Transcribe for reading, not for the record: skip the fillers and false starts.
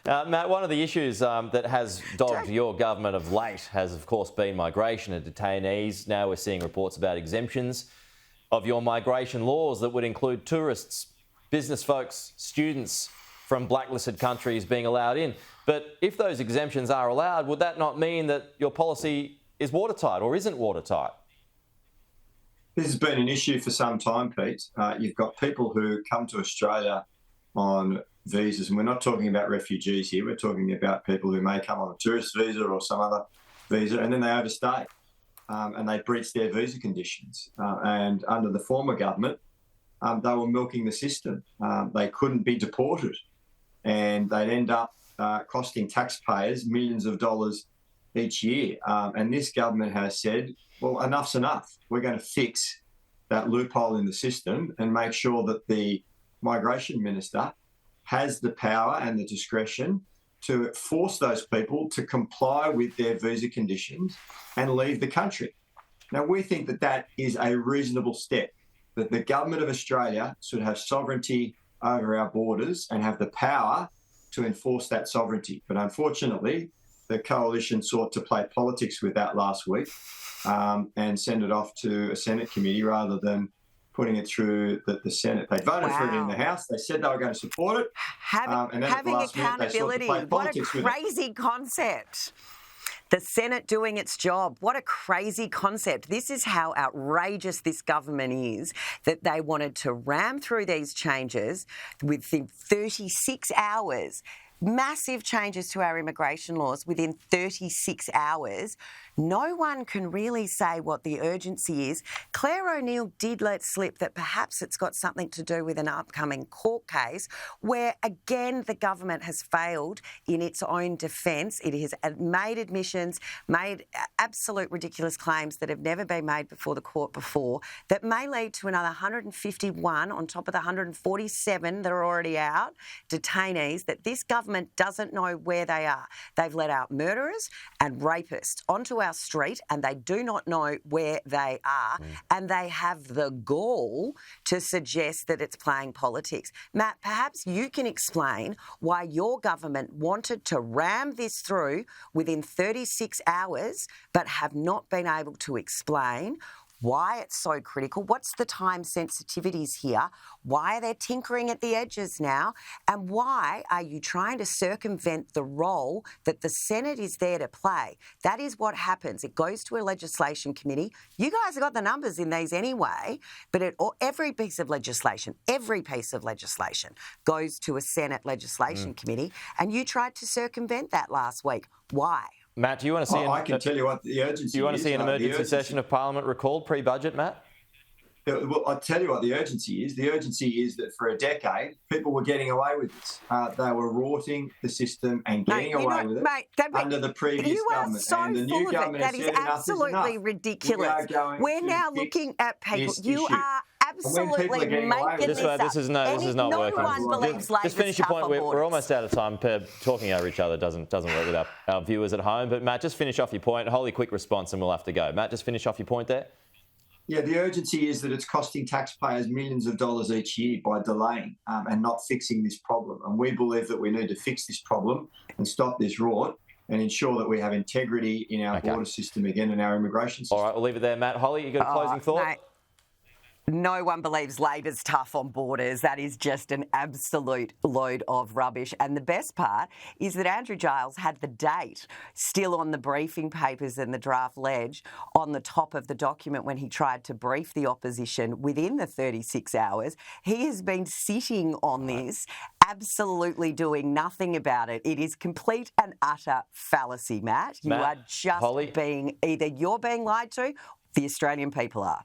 Matt, one of the issues that has dogged your government of late has, of course, been migration and detainees. Now we're seeing reports about exemptions of your migration laws that would include tourists, business folks, students from blacklisted countries being allowed in. But if those exemptions are allowed, would that not mean that your policy is watertight or isn't watertight? This has been an issue for some time, Pete. You've got people who come to Australia on visas, and we're not talking about refugees here. We're talking about people who may come on a tourist visa or some other visa, and then they overstay and they breach their visa conditions. And under the former government, they were milking the system. They couldn't be deported, and they'd end up costing taxpayers millions of dollars each year. And this government has said, well, enough's enough. We're going to fix that loophole in the system and make sure that the migration minister has the power and the discretion to force those people to comply with their visa conditions and leave the country. Now, we think that that is a reasonable step, that the government of Australia should have sovereignty over our borders and have the power to enforce that sovereignty. But unfortunately, the coalition sought to play politics with that last week and send it off to a Senate committee rather than putting it through the Senate. They voted for it in the House. They said they were going to support it. Having accountability, what a crazy concept. The Senate doing its job. What a crazy concept. This is how outrageous this government is, that they wanted to ram through these changes within 36 hours. Massive changes to our immigration laws within 36 hours. No one can really say what the urgency is. Claire O'Neill did let slip that perhaps it's got something to do with an upcoming court case where, again, the government has failed in its own defence. It has made admissions, made absolute ridiculous claims that have never been made before the court before, that may lead to another 151 on top of the 147 that are already out, detainees, that this government doesn't know where they are. They've let out murderers and rapists onto our street and they do not know where they are, and they have the gall to suggest that it's playing politics. Matt, perhaps you can explain why your government wanted to ram this through within 36 hours but have not been able to explain why it's so critical. What's the time sensitivities here? Why are they tinkering at the edges now? And why are you trying to circumvent the role that the Senate is there to play? That is what happens. It goes to a legislation committee. You guys have got the numbers in these anyway, but every piece of legislation goes to a Senate legislation committee, and you tried to circumvent that last week. Why? Matt, do you want to see? I can tell you what the urgency is. Do you want to see an emergency session of Parliament recalled pre-budget, Matt? Well, I'll tell you what the urgency is. The urgency is that for a decade, people were getting away with this. They were rorting the system and getting away with it under the previous government. So and the new government that is absolutely ridiculous. We're now looking at people. You are absolutely making this up. This is not working. No one believes Labor's just finish your point. tougher We're almost out of time. Talking over each other doesn't work with our viewers at home. But Matt, just finish off your point. Hollie, quick response, and we'll have to go. Matt, just finish off your point there. Yeah, the urgency is that it's costing taxpayers millions of dollars each year by delaying and not fixing this problem. And we believe that we need to fix this problem and stop this rort and ensure that we have integrity in our border system again and our immigration system. All right, we'll leave it there. Matt, Hollie, you got a closing thought? Mate. No one believes Labor's tough on borders. That is just an absolute load of rubbish. And the best part is that Andrew Giles had the date still on the briefing papers and the draft ledge on the top of the document when he tried to brief the opposition within the 36 hours. He has been sitting on this, absolutely doing nothing about it. It is complete and utter fallacy, Matt. You are just being, either you're being lied to, the Australian people are.